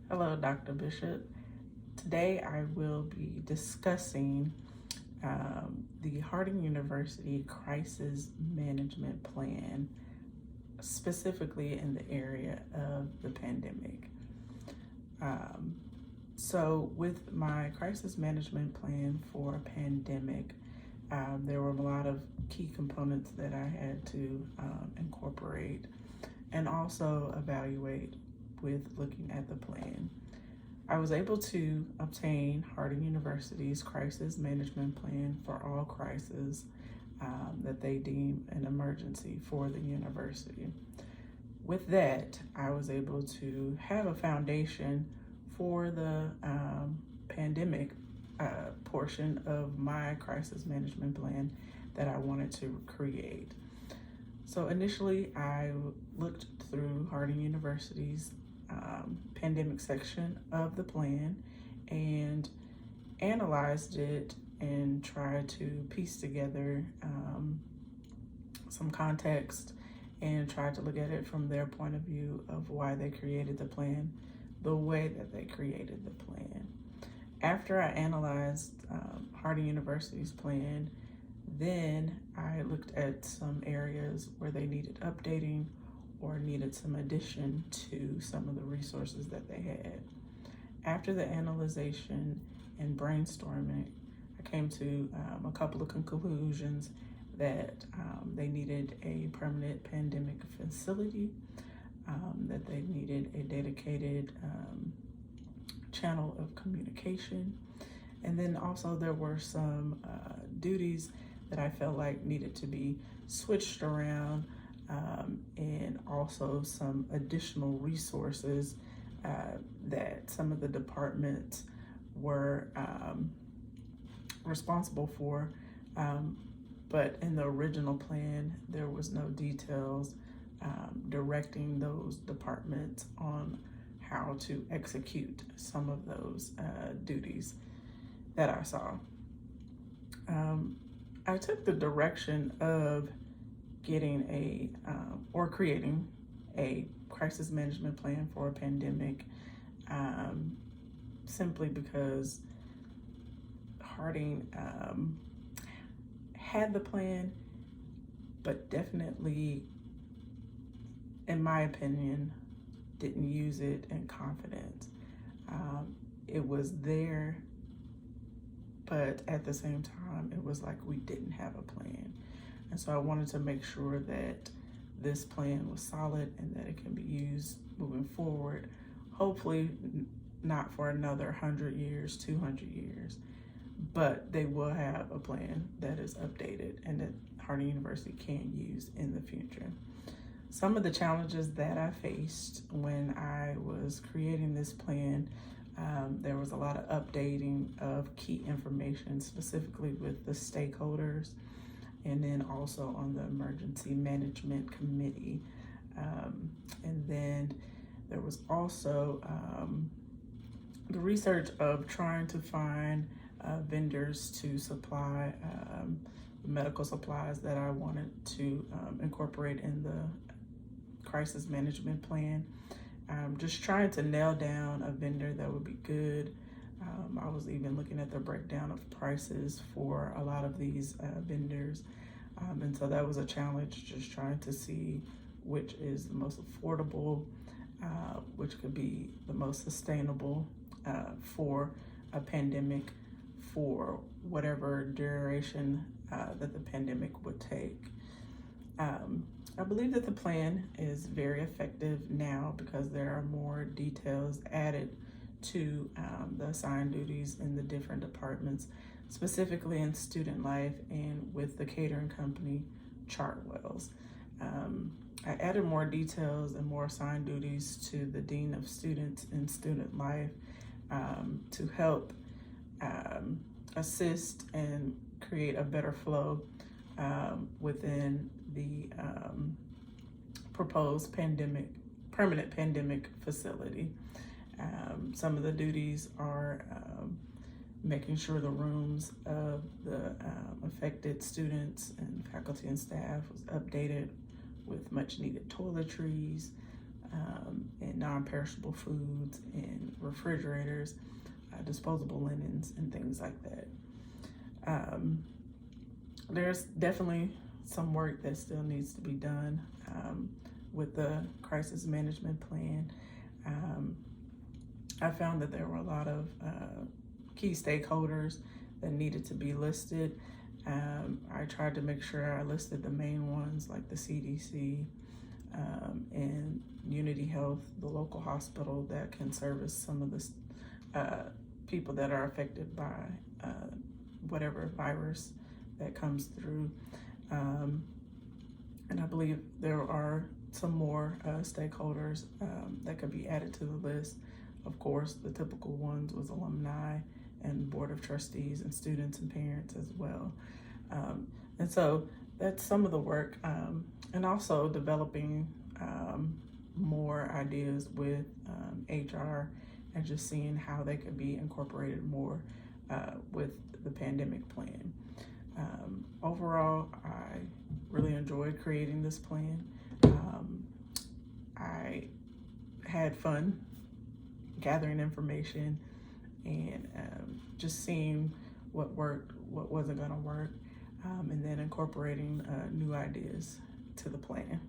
Hello, Dr. Bishop. Today I will be discussing the Harding University Crisis Management Plan, specifically in the area of the pandemic. Um, with my crisis management plan for a pandemic, there were a lot of key components that I had to incorporate and also evaluate with looking at the plan. I was able to obtain Harding University's crisis management plan for all crises that they deem an emergency for the university. With that, I was able to have a foundation for the pandemic portion of my crisis management plan that I wanted to create. So initially, I looked through Harding University's pandemic section of the plan and analyzed it and tried to piece together some context and tried to look at it from their point of view of why they created the plan the way that they created the plan. After I analyzed Harding University's plan, then I looked at some areas where they needed updating or needed some addition to some of the resources that they had. After the analyzation and brainstorming, I came to a couple of conclusions that they needed a permanent pandemic facility, that they needed a dedicated channel of communication, and then also there were some duties that I felt like needed to be switched around, and also some additional resources that some of the departments were responsible for. But in the original plan, there was no details directing those departments on how to execute some of those duties that I saw. I took the direction of getting or creating a crisis management plan for a pandemic, simply because Harding had the plan, but definitely, in my opinion, didn't use it in confidence. It was there, but at the same time, it was like we didn't have a plan. And so I wanted to make sure that this plan was solid and that it can be used moving forward, hopefully not for another 100 years, 200 years, but they will have a plan that is updated and that Harding University can use in the future. Some of the challenges that I faced when I was creating this plan, there was a lot of updating of key information, specifically with the stakeholders, and then also on the emergency management committee. And then there was also the research of trying to find vendors to supply medical supplies that I wanted to incorporate in the crisis management plan. Just trying to nail down a vendor that would be good. I was even looking at the breakdown of prices for a lot of these vendors. And so that was a challenge, just trying to see which is the most affordable, which could be the most sustainable for a pandemic, for whatever duration that the pandemic would take. I believe that the plan is very effective now because there are more details added to the assigned duties in the different departments, specifically in student life and with the catering company, Chartwells. I added more details and more assigned duties to the Dean of Students in student life to help assist and create a better flow within the proposed permanent pandemic facility. Some of the duties are making sure the rooms of the affected students and faculty and staff was updated with much needed toiletries, and non-perishable foods and refrigerators, disposable linens, and things like that. There's definitely some work that still needs to be done with the crisis management plan. I found that there were a lot of key stakeholders that needed to be listed. I tried to make sure I listed the main ones like the CDC and Unity Health, the local hospital that can service some of the people that are affected by whatever virus that comes through. And I believe there are some more stakeholders that could be added to the list. Of course, the typical ones was alumni and board of trustees and students and parents as well. And so that's some of the work, and also developing more ideas with HR and just seeing how they could be incorporated more with the pandemic plan. Overall, I really enjoyed creating this plan. I had fun gathering information and just seeing what worked, what wasn't going to work, and then incorporating new ideas to the plan.